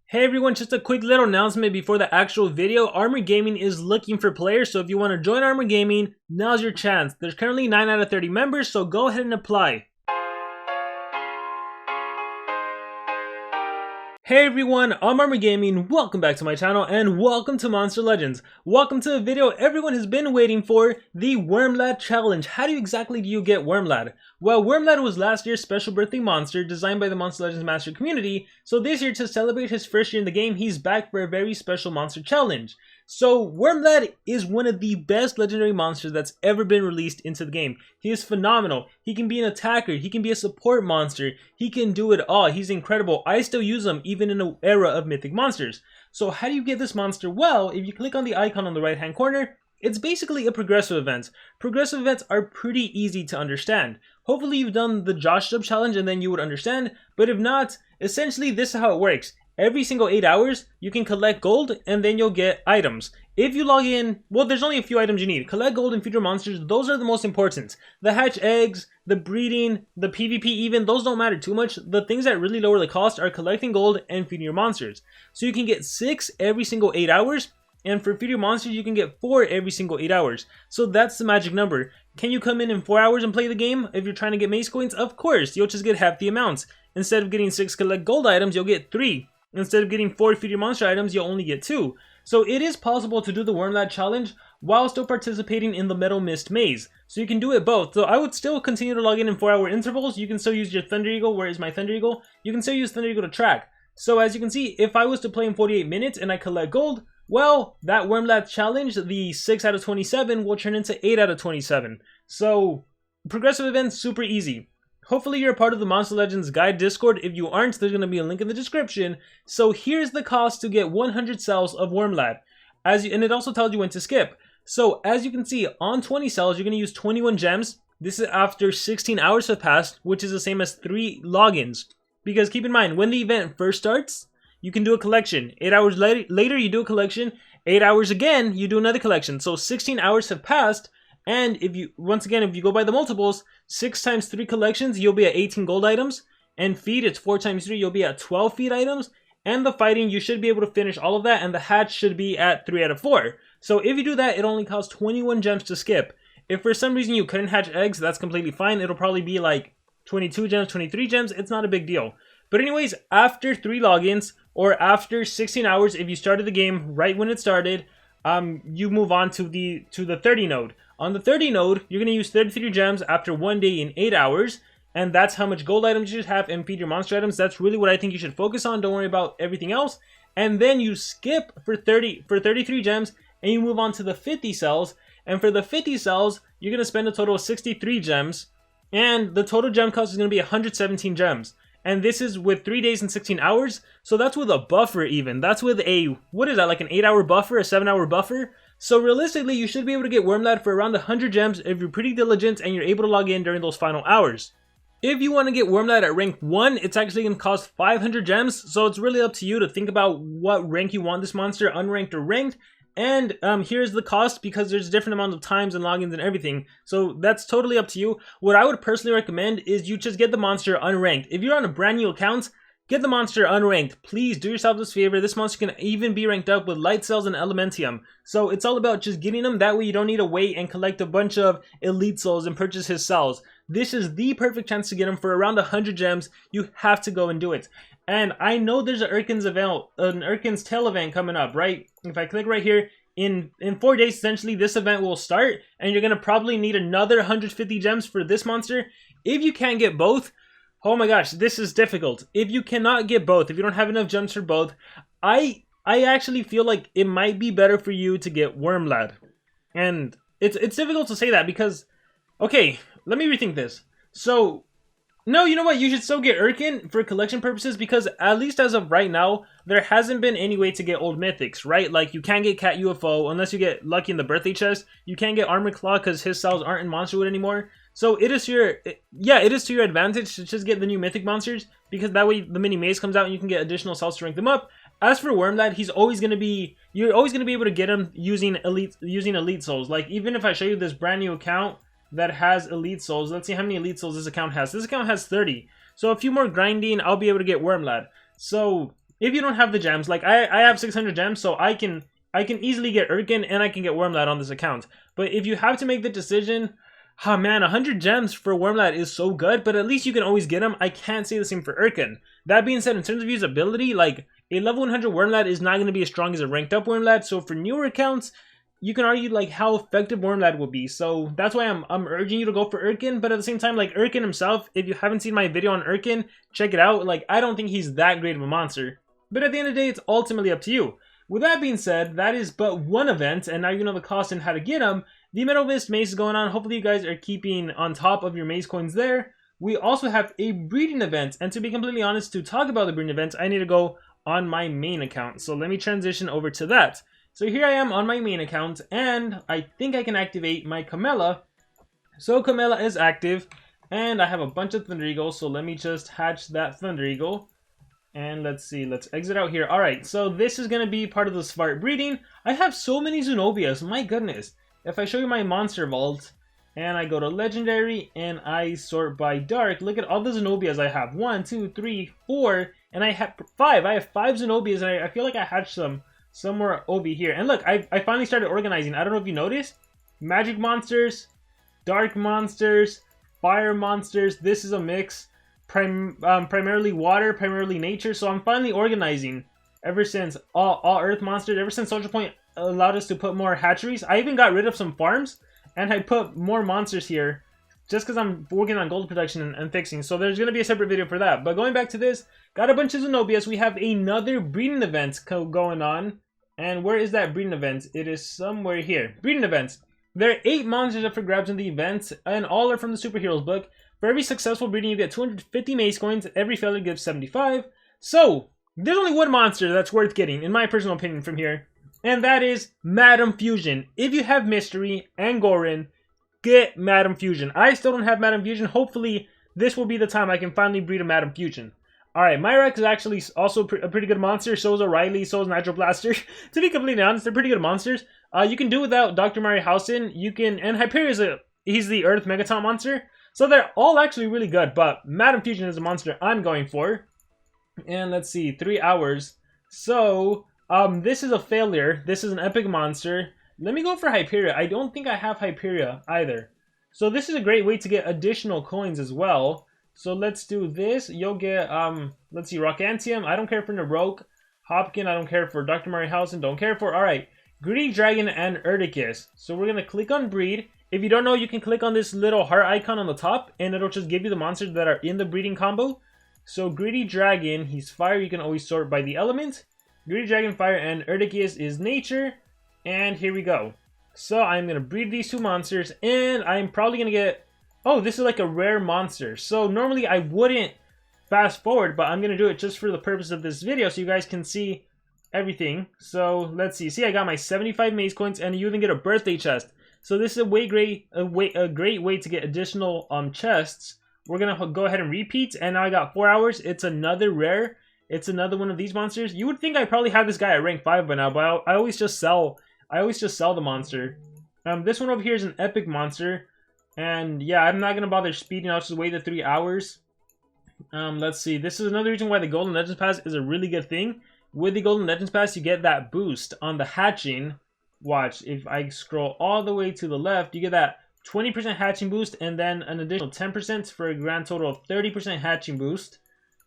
Hey everyone, just a quick little announcement before the actual video. Armor Gaming is looking for players, so if you want to join Armor Gaming, now's your chance. There's currently 9 out of 30 members, so go ahead and apply. Hey everyone, I'm Armor Gaming, welcome back to my channel, and welcome to Monster Legends. Welcome to the video everyone has been waiting for, the WYRMLAD challenge. How exactly do you get WYRMLAD? Well, WYRMLAD was last year's special birthday monster designed by the Monster Legends master community, so this year to celebrate his first year in the game, he's back for a very special monster challenge. So WYRMLAD is one of the best legendary monsters that's ever been released into the game. He is phenomenal. He can be an attacker, he can be a support monster, he can do it all. He's incredible. I still use him even in an era of mythic monsters. So how do you get this monster? Well, if you click on the icon on the right hand corner, it's basically a progressive event. Progressive events are pretty easy to understand. Hopefully you've done the Josh Sub challenge and then you would understand, but if not, essentially this is how it works. Every single 8 hours, you can collect gold and then you'll get items. If you log in, well, there's only a few items you need. Collect gold and feed your monsters, those are the most important. The hatch eggs, the breeding, the PvP even, those don't matter too much. The things that really lower the cost are collecting gold and feeding your monsters. So you can get 6 every single 8 hours, and for feed your monsters, you can get 4 every single 8 hours. So that's the magic number. Can you come in 4 hours and play the game if you're trying to get mace coins? Of course, you'll just get half the amount. Instead of getting 6 collect gold items, you'll get 3. Instead of getting 4 feed your monster items, you'll only get 2. So it is possible to do the WYRMLAD challenge while still participating in the Metal Mist maze. So you can do it both. So I would still continue to log in 4 hour intervals. You can still use your Thunder Eagle. Where is my Thunder Eagle? You can still use Thunder Eagle to track. So as you can see, if I was to play in 48 minutes and I collect gold, well, that WYRMLAD challenge, the 6 out of 27 will turn into 8 out of 27. So progressive events, super easy. Hopefully you're a part of the Monster Legends Guide Discord. If you aren't, there's going to be a link in the description. So here's the cost to get 100 cells of WYRMLAD. And it also tells you when to skip. So as you can see, on 20 cells, you're going to use 21 gems. This is after 16 hours have passed, which is the same as 3 logins. Because keep in mind, when the event first starts, you can do a collection. 8 hours later, you do a collection. 8 hours again, you do another collection. So 16 hours have passed. And if you, once again, if you go by the multiples, 6 times 3 collections, you'll be at 18 gold items. And feed, it's 4 times 3, you'll be at 12 feed items. And the fighting, you should be able to finish all of that. And the hatch should be at 3 out of 4. So if you do that, it only costs 21 gems to skip. If for some reason you couldn't hatch eggs, that's completely fine. It'll probably be like 22 gems, 23 gems. It's not a big deal. But anyways, after 3 logins, or after 16 hours, if you started the game right when it started, you move on to the 30 node. On the 30 node, you're going to use 33 gems after 1 day in 8 hours, and that's how much gold items you should have and feed your monster items. That's really what I think you should focus on. Don't worry about everything else. And then you skip for 33 gems, and you move on to the 50 cells. And for the 50 cells, you're going to spend a total of 63 gems, and the total gem cost is going to be 117 gems. And this is with 3 days and 16 hours. So that's with a buffer even. That's with a, what is that, like an 8 hour buffer, a 7 hour buffer? So realistically, you should be able to get WYRMLAD for around 100 gems if you're pretty diligent and you're able to log in during those final hours. If you want to get WYRMLAD at rank 1, it's actually going to cost 500 gems. So it's really up to you to think about what rank you want this monster, unranked or ranked. And here's the cost, because there's different amounts of times and logins and everything. So that's totally up to you. What I would personally recommend is you just get the monster unranked. If you're on a brand new account, get the monster unranked. Please do yourself this favor. This monster can even be ranked up with light cells and elementium. So it's all about just getting them. That way you don't need to wait and collect a bunch of elite souls and purchase his cells. This is the perfect chance to get him for around 100 gems. You have to go and do it. And I know there's an Urkin's Tail event coming up, right? If I click right here, in 4 days, essentially, this event will start, and you're going to probably need another 150 gems for this monster. If you can't get both, oh my gosh, this is difficult. If you cannot get both, if you don't have enough gems for both, I actually feel like it might be better for you to get WYRMLAD. And it's difficult to say that because, okay, let me rethink this. So, no, you know what? You should still get Urkin for collection purposes, because at least as of right now, there hasn't been any way to get old mythics, right? Like, you can't get Cat UFO unless you get lucky in the birthday chest. You can't get Armor Claw because his cells aren't in Monsterwood anymore. So it is to your advantage to just get the new mythic monsters, because that way the mini maze comes out and you can get additional cells to rank them up. As for WYRMLAD, you're always gonna be able to get him using elite souls. Like, even if I show you this brand new account that has elite souls, let's see how many elite souls this account has. This account has 30. So a few more grinding, I'll be able to get WYRMLAD. So if you don't have the gems, like I have 600 gems, so I can easily get Erkin and I can get WYRMLAD on this account. But if you have to make the decision, oh man, 100 gems for WYRMLAD is so good, but at least you can always get them. I can't say the same for Erkin. That being said, in terms of usability, like a level 100 WYRMLAD is not going to be as strong as a ranked up WYRMLAD. So for newer accounts, you can argue like how effective WYRMLAD will be. So that's why I'm urging you to go for Erkin. But at the same time, like Erkin himself, if you haven't seen my video on Erkin, check it out. Like I don't think he's that great of a monster. But at the end of the day, it's ultimately up to you. With that being said, that is but one event, and now you know the cost and how to get them. The Metal Mist Maze is going on. Hopefully you guys are keeping on top of your maze coins there. We also have a breeding event, and to be completely honest, to talk about the breeding event, I need to go on my main account. So let me transition over to that. So here I am on my main account, and I think I can activate my Camella. So Camella is active, and I have a bunch of Thunder Eagles, so let me just hatch that Thunder Eagle. And let's see, let's exit out here. Alright, so this is going to be part of the smart breeding. I have so many Zenobias, my goodness. If I show you my monster vault, and I go to legendary, and I sort by dark, look at all the Zenobias I have. 1, 2, 3, 4, and I have 5. I have 5 Zenobias, and I feel like I hatched some somewhere over here. And look, I finally started organizing. I don't know if you noticed. Magic monsters, dark monsters, fire monsters. This is a mix. Primarily water, primarily nature. So I'm finally organizing ever since all earth monsters, ever since SocialPoint allowed us to put more hatcheries. I even got rid of some farms and I put more monsters here just because I'm working on gold production and fixing. So there's going to be a separate video for that. But going back to this, got a bunch of Zenobias. We have another breeding event going on. And where is that breeding event? It is somewhere here. Breeding events. There are 8 monsters up for grabs in the event, and all are from the Superheroes book. For every successful breeding, you get 250 maze coins. Every failure gives 75. So, there's only one monster that's worth getting, in my personal opinion, from here. And that is Madam Fusion. If you have Mystery and Gorin, get Madam Fusion. I still don't have Madam Fusion. Hopefully, this will be the time I can finally breed a Madam Fusion. Alright, Myrax is actually also a pretty good monster. So is O'Reilly, so is Nitro Blaster. To be completely honest, they're pretty good monsters. You can do without Dr. Mario-Hausen. You can, and Hyperion he's the Earth Megaton monster. So they're all actually really good, but Madam Fusion is a monster I'm going for. And let's see, 3 hours. So, this is a failure. This is an epic monster. Let me go for Hyperion. I don't think I have Hyperion either. So this is a great way to get additional coins as well. So let's do this. You'll get, let's see, Rockantium. I don't care for Narok. Hopkin, I don't care for. Dr. Mario-Hausen, don't care for. Alright, Greedy Dragon and Erdicus. So we're going to click on Breed. If you don't know, you can click on this little heart icon on the top, and it'll just give you the monsters that are in the breeding combo. So Greedy Dragon, he's fire. You can always sort by the element. Greedy Dragon, fire, and Erdicus is nature. And here we go. So I'm going to breed these 2 monsters, and I'm probably going to get... Oh, this is like a rare monster. So normally I wouldn't fast forward, but I'm going to do it just for the purpose of this video so you guys can see everything. So let's see. See, I got my 75 maze coins, and you even get a birthday chest. So this is a great way to get additional chests. We're going to go ahead and repeat, and now I got 4 hours. It's another rare. It's another one of these monsters. You would think I probably have this guy at rank 5 by now, but I always just sell the monster. This one over here is an epic monster. And yeah, I'm not going to bother speeding. I'll just wait the 3 hours. Let's see. This is another reason why the Golden Legends Pass is a really good thing. With the Golden Legends Pass, you get that boost on the hatching. Watch, if I scroll all the way to the left, you get that 20% hatching boost and then an additional 10% for a grand total of 30% hatching boost.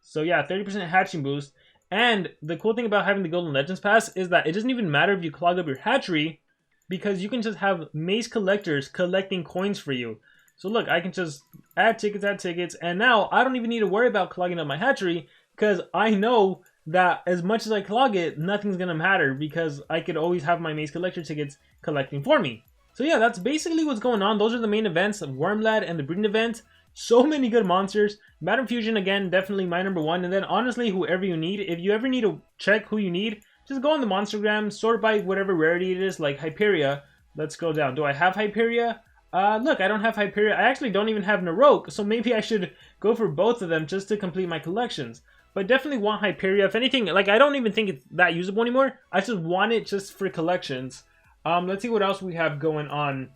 So yeah, 30% hatching boost. And the cool thing about having the Golden Legends Pass is that it doesn't even matter if you clog up your hatchery, because you can just have maze collectors collecting coins for you. So look, I can just add tickets, and now I don't even need to worry about clogging up my hatchery, because I know that as much as I clog it, nothing's going to matter, because I could always have my maze collector tickets collecting for me. So yeah, that's basically what's going on. Those are the main events of WYRMLAD and the breeding event. So many good monsters. Madam Fusion, again, definitely my number 1. And then honestly, whoever you need, if you ever need to check who you need, just go on the Monstergram, sort by whatever rarity it is, like Hyperion. Let's go down. Do I have Hyperion? Look, I don't have Hyperion. I actually don't even have Narok, so maybe I should go for both of them just to complete my collections. But definitely want Hyperion. If anything, like, I don't even think it's that usable anymore. I just want it just for collections. Let's see what else we have going on.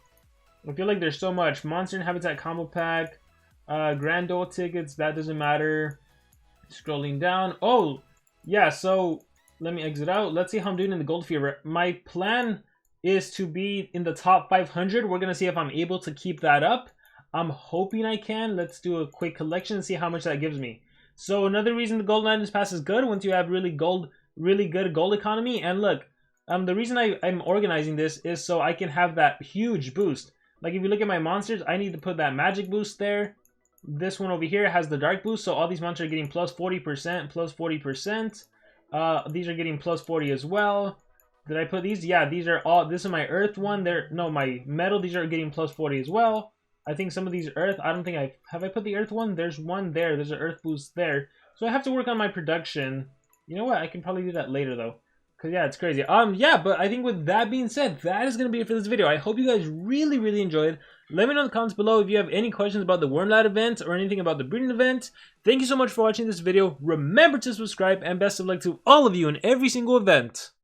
I feel like there's so much. Monster and Habitat Combo Pack. Grand Duel tickets, that doesn't matter. Scrolling down. Oh, yeah, so let me exit out. Let's see how I'm doing in the gold fever. My plan is to be in the top 500. We're gonna see if I'm able to keep that up. I'm hoping I can. Let's do a quick collection and see how much that gives me. So another reason the Golden Items Pass is good, once you have really good gold economy. And look, the reason I'm organizing this is so I can have that huge boost. Like if you look at my monsters, I need to put that magic boost there. This one over here has the dark boost, so all these monsters are getting plus 40%, plus 40%. These are getting plus 40 as well. Did I put these? Yeah, these are all. This is my earth one. No, my metal. These are getting plus 40 as well. I think some of these earth. I don't think I put the earth one. There's one there. There's an earth boost there. So I have to work on my production. You know what? I can probably do that later though. Cause yeah, it's crazy. Yeah, but I think with that being said, that is gonna be it for this video. I hope you guys really enjoyed. Let me know in the comments below if you have any questions about the WYRMLAD event or anything about the breeding event. Thank you so much for watching this video. Remember to subscribe and best of luck to all of you in every single event.